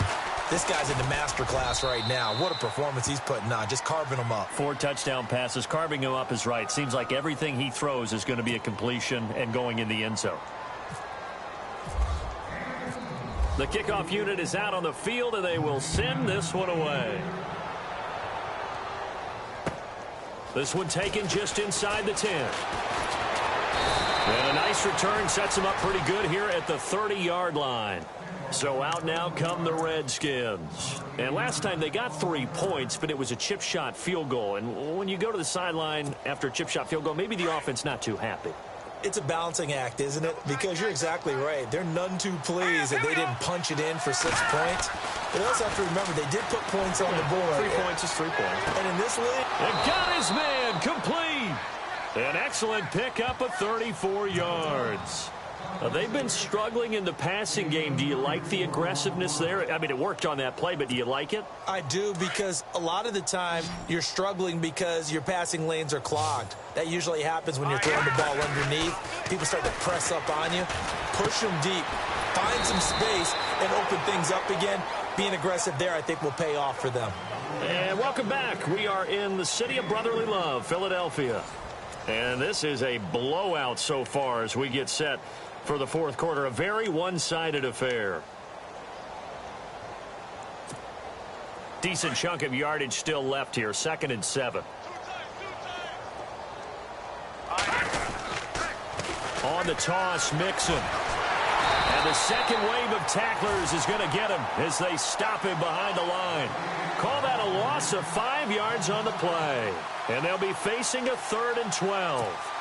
this guy's in the master class right now. What a performance he's putting on, just carving them up. 4 touchdown passes. Carving him up is right. Seems like everything he throws is going to be a completion and going in the end zone. The kickoff unit is out on the field, and they will send this one away. This one taken just inside the 10. And a nice return sets him up pretty good here at the 30-yard line. So out now come the Redskins. And last time they got 3 points, but it was a chip shot field goal. And when you go to the sideline after a chip shot field goal, maybe the offense not too happy. It's a balancing act, isn't it? Because you're exactly right. They're none too pleased that they didn't punch it in for 6 points. But they also have to remember they did put points on the board. 3 points is 3 points. And in this league, and got his man complete. An excellent pickup of 34 yards. They've been struggling in the passing game. Do you like the aggressiveness there? I mean, it worked on that play, but do you like it? I do, because a lot of the time you're struggling because your passing lanes are clogged. That usually happens when you're throwing the ball underneath. People start to press up on you, push them deep, find some space, and open things up again. Being aggressive there, I think, will pay off for them. And welcome back. We are in the city of brotherly love, Philadelphia. And this is a blowout so far as we get set for the 4th quarter. A very one-sided affair. Decent chunk of yardage still left here. 2nd and 7. On the toss, Mixon. And the second wave of tacklers is going to get him as they stop him behind the line. Call that a loss of 5 yards on the play. And they'll be facing a 3rd and 12.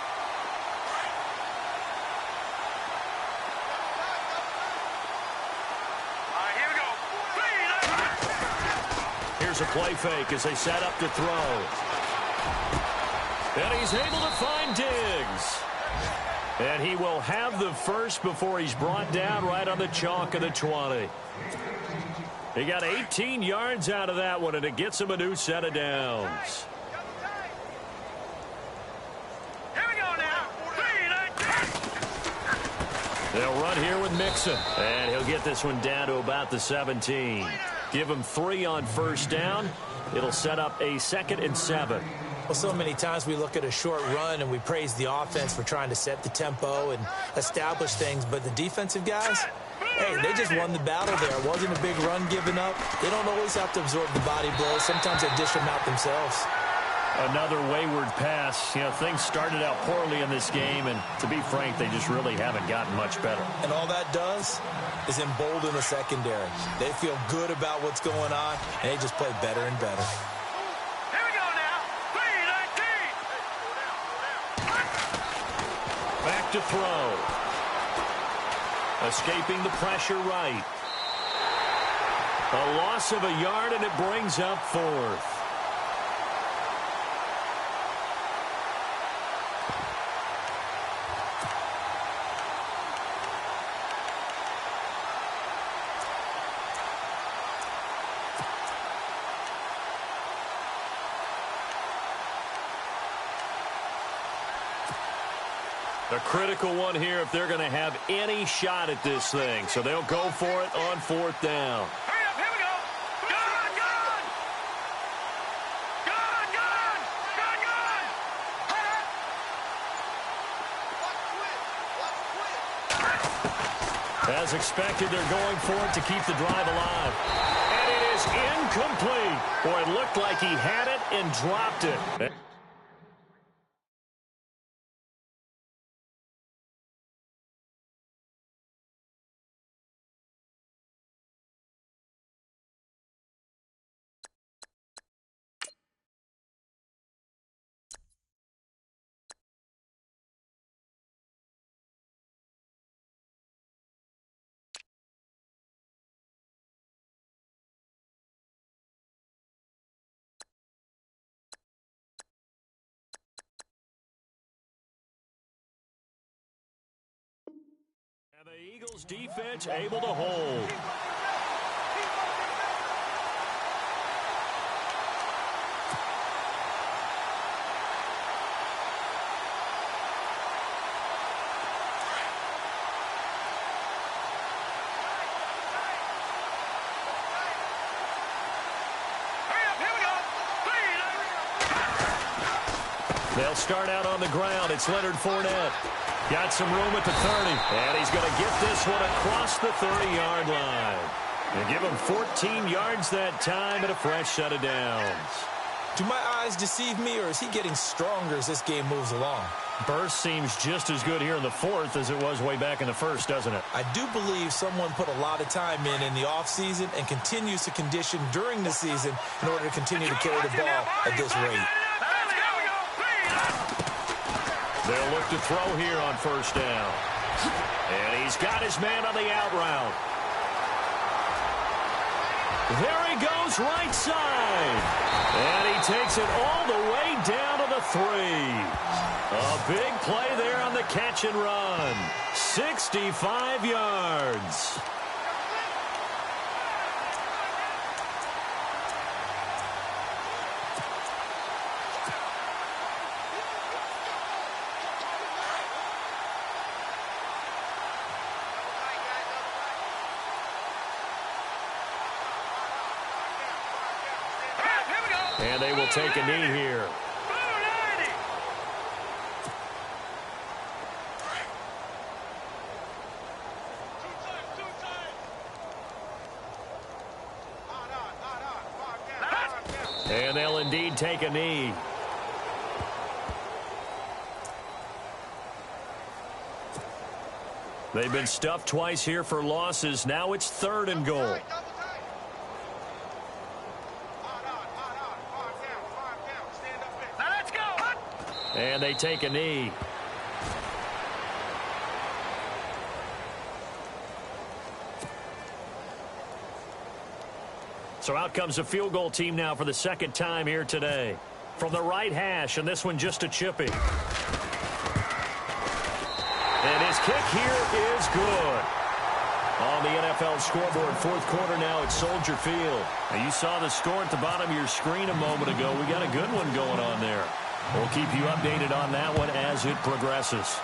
Here's a play fake as they set up to throw. And he's able to find Diggs. And he will have the first before he's brought down right on the chalk of the 20. He got 18 yards out of that one, and it gets him a new set of downs. Here we go now. They'll run here with Mixon, and he'll get this one down to about the 17. Give him 3 on first down. It'll set up a 2nd and 7. Well, so many times we look at a short run and we praise the offense for trying to set the tempo and establish things, but the defensive guys, hey, they just won the battle there. It wasn't a big run given up. They don't always have to absorb the body blows. Sometimes they dish them out themselves. Another wayward pass. You know, things started out poorly in this game, and to be frank, they just really haven't gotten much better. And all that does is embolden the secondary. They feel good about what's going on, and they just play better and better. Here we go now. 3-19. Back to throw. Escaping the pressure right. A loss of a yard, and it brings up 4th. A critical one here if they're going to have any shot at this thing. So they'll go for it on 4th down. Hurry up, here we go. Gun, gun. Gun, gun. Gun, gun. As expected, they're going for it to keep the drive alive. And it is incomplete. Boy, it looked like he had it and dropped it. And the Eagles defense able to hold. They'll start out on the ground. It's Leonard Fournette. Got some room at the 30. And he's going to get this one across the 30-yard line. And give him 14 yards that time and a fresh set of downs. Do my eyes deceive me, or is he getting stronger as this game moves along? Burst seems just as good here in the 4th as it was way back in the 1st, doesn't it? I do believe someone put a lot of time in the offseason and continues to condition during the season in order to continue to carry the ball at this rate. They'll look to throw here on first down. And he's got his man on the out route. There he goes right side. And he takes it all the way down to the 3. A big play there on the catch and run. 65 yards. And they will take a knee here. And they'll indeed take a knee. They've been stuffed twice here for losses. Now it's 3rd and goal. And they take a knee. So out comes a field goal team now for the 2nd time here today. From the right hash, and this one just a chippy. And his kick here is good. On the NFL scoreboard, fourth quarter now at Soldier Field. Now you saw the score at the bottom of your screen a moment ago. We got a good one going on there. We'll keep you updated on that one as it progresses.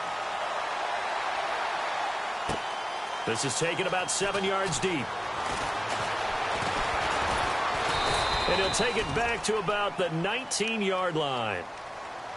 This is taken about 7 yards deep. And he'll take it back to about the 19-yard line.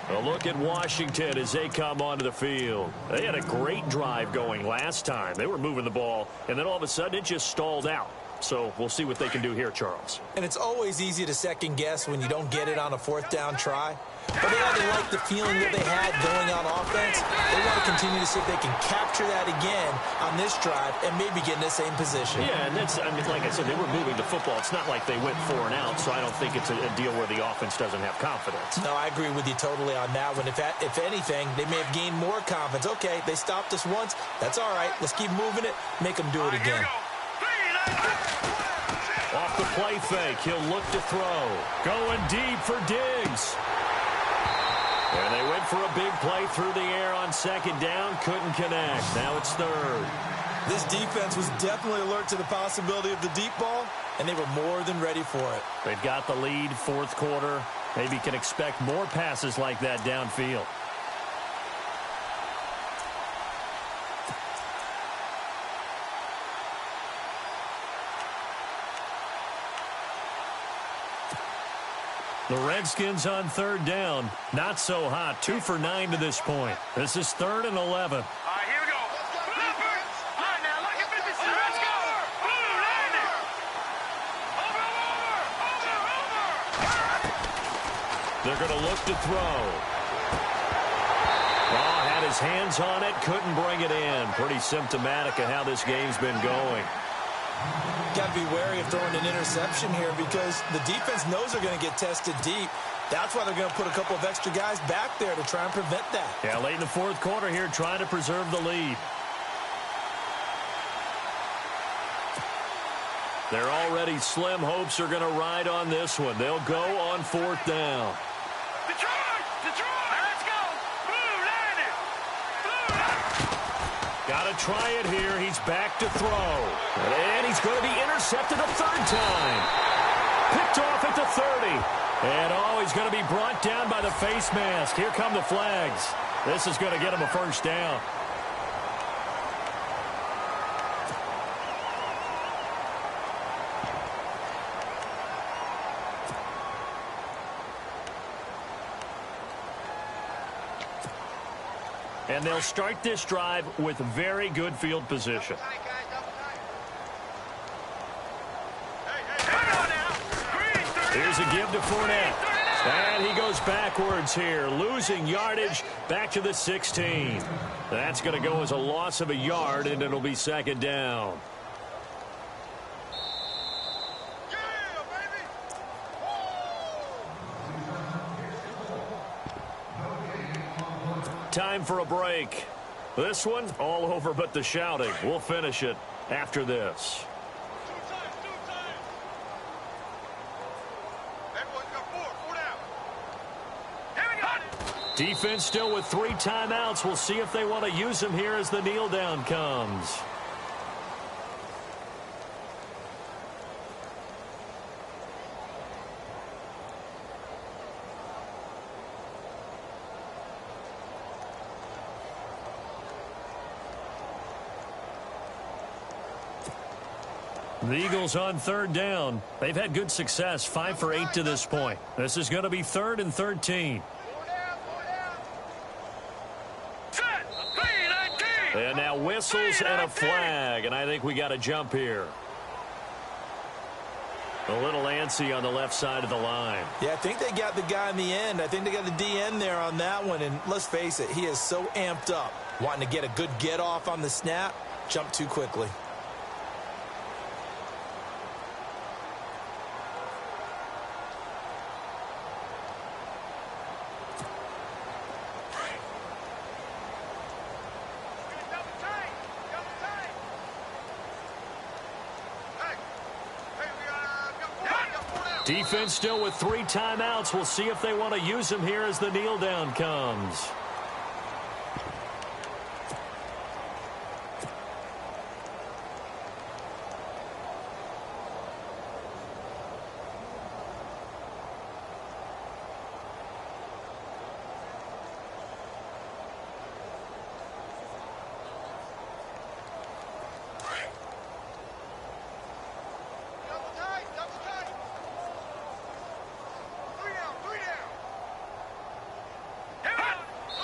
A look at Washington as they come onto the field. They had a great drive going last time. They were moving the ball, and then all of a sudden it just stalled out. So we'll see what they can do here, Charles. And it's always easy to second guess when you don't get it on a fourth down try. But they either like the feeling that they had going on offense. They want to continue to see if they can capture that again on this drive and maybe get in the same position. Yeah, and that's, I mean, like I said, they were moving the football. It's not like they went 4 and out, so I don't think it's a deal where the offense doesn't have confidence. No, I agree with you totally on that one. If anything, they may have gained more confidence. Okay, they stopped us once. That's all right. Let's keep moving it. Make them do it again. Off the play fake, he'll look to throw. Going deep for Diggs. And they went for a big play through the air on second down. Couldn't connect. Now it's third. This defense was definitely alert to the possibility of the deep ball, and they were more than ready for it. They've got the lead, fourth quarter. Maybe can expect more passes like that downfield. The Redskins on third down. Not so hot. 2 for 9 to this point. This is 3rd and 11. All right, here we go. All right, now, like a 50 cent. Let's go. Blue, land it. Over. They're going to look to throw. Oh, had his hands on it. Couldn't bring it in. Pretty symptomatic of how this game's been going. Got to be wary of throwing an interception here because the defense knows they're going to get tested deep. That's why they're going to put a couple of extra guys back there to try and prevent that. Yeah, late in the fourth quarter here, trying to preserve the lead. Their already slim hopes are going to ride on this one. They'll go on fourth down. Detroit! Let's go. Blue, land it. Got to try it here. He's back to throw. And he's going to be intercepted a third time. Picked off at the 30. And, oh, he's going to be brought down by the face mask. Here come the flags. This is going to get him a first down. And they'll start this drive with very good field position. Here's a give to Fournette. And he goes backwards here, losing yardage back to the 16. That's going to go as a loss of a yard, and it'll be second down. Time for a break. This one, all over but the shouting. We'll finish it after this. Defense still with 3 timeouts. We'll see if they want to use them here as the kneel down comes. The Eagles on third down. They've had good success, 5 for 8 to this point. This is going to be 3rd and 13. And now whistles and a flag, and I think we got a jump here. A little antsy on the left side of the line. Yeah, I think they got the guy in the end. I think they got the DN there on that one, and let's face it, he is so amped up, wanting to get a good get off on the snap, jump too quickly. Defense still with 3 timeouts. We'll see if they want to use them here as the kneel down comes.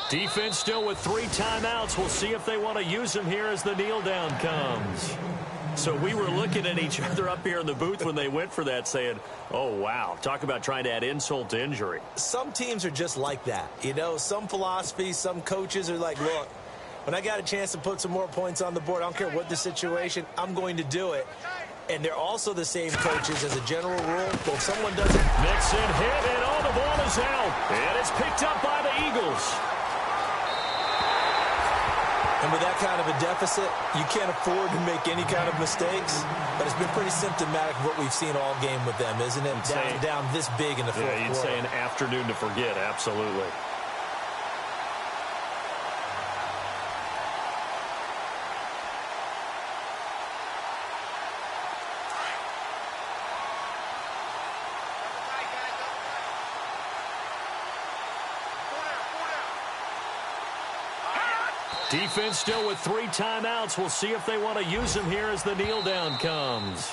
Defense still with 3 timeouts. We'll see if they want to use them here as the kneel down comes. So we were looking at each other up here in the booth when they went for that saying, oh, wow, talk about trying to add insult to injury. Some teams are just like that. You know, some philosophies, some coaches are like, look, when I got a chance to put some more points on the board, I don't care what the situation, I'm going to do it. And they're also the same coaches as a general rule. But if someone doesn't... Mixon hit, and all the ball is out. And it's picked up by the Eagles. And with that kind of a deficit, you can't afford to make any kind of mistakes. But it's been pretty symptomatic of what we've seen all game with them, isn't it? Down this big in the fourth quarter. Yeah, you'd say an afternoon to forget, absolutely. Defense still with 3 timeouts. We'll see if they want to use them here as the kneel down comes.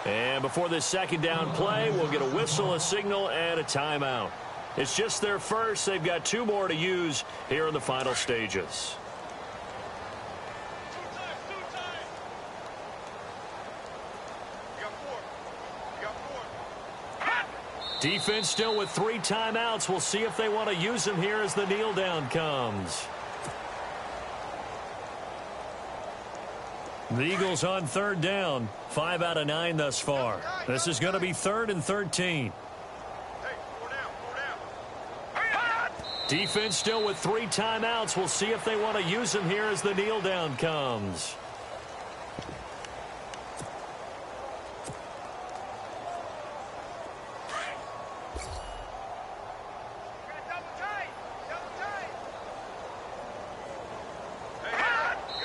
And before this second down play, we'll get a whistle, a signal, and a timeout. It's just their first. They've got 2 more to use here in the final stages. Defense still with 3 timeouts. We'll see if they want to use them here as the kneel down comes. The Eagles on 3rd down. 5 out of 9 thus far. This is going to be 3rd and 13. Defense still with 3 timeouts. We'll see if they want to use them here as the kneel down comes.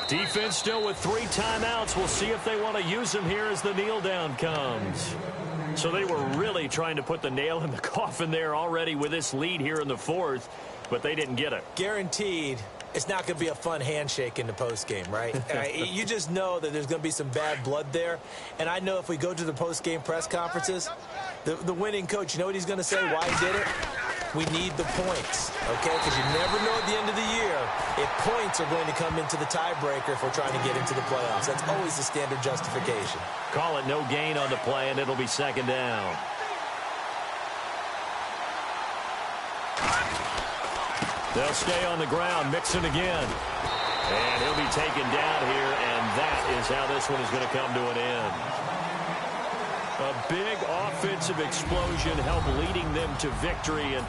Defense still with 3 timeouts. We'll see if they want to use them here as the kneel down comes. So they were really trying to put the nail in the coffin there already with this lead here in the 4th, but they didn't get it. Guaranteed it's not going to be a fun handshake in the postgame, right? You just know that there's going to be some bad blood there. And I know if we go to the postgame press conferences, the winning coach, you know what he's going to say, why he did it? We need the points, okay? Because you never know at the end of the year if points are going to come into the tiebreaker if we're trying to get into the playoffs. That's always the standard justification. Call it no gain on the play, and it'll be 2nd down. They'll stay on the ground, Mixon again. And he'll be taken down here, and that is how this one is going to come to an end. A big offensive explosion helped leading them to victory, and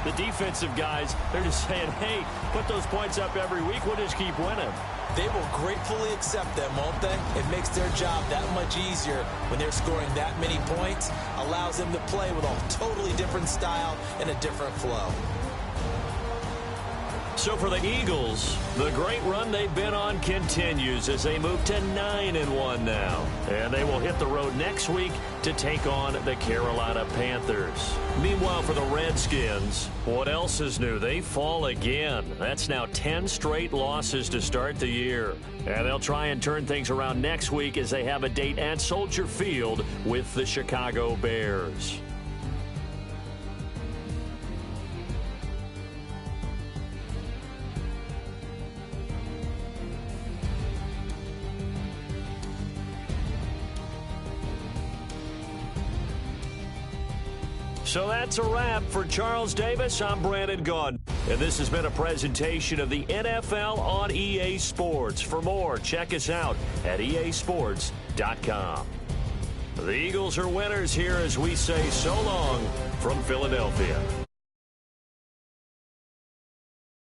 the defensive guys, they're just saying, hey, put those points up every week, we'll just keep winning. They will gratefully accept them, won't they? It makes their job that much easier when they're scoring that many points, allows them to play with a totally different style and a different flow. So for the Eagles, the great run they've been on continues as they move to 9-1 now. And they will hit the road next week to take on the Carolina Panthers. Meanwhile, for the Redskins, what else is new? They fall again. That's now 10 straight losses to start the year. And they'll try and turn things around next week as they have a date at Soldier Field with the Chicago Bears. So that's a wrap. For Charles Davis, I'm Brandon Gaudin. And this has been a presentation of the NFL on EA Sports. For more, check us out at easports.com. The Eagles are winners here as we say so long from Philadelphia.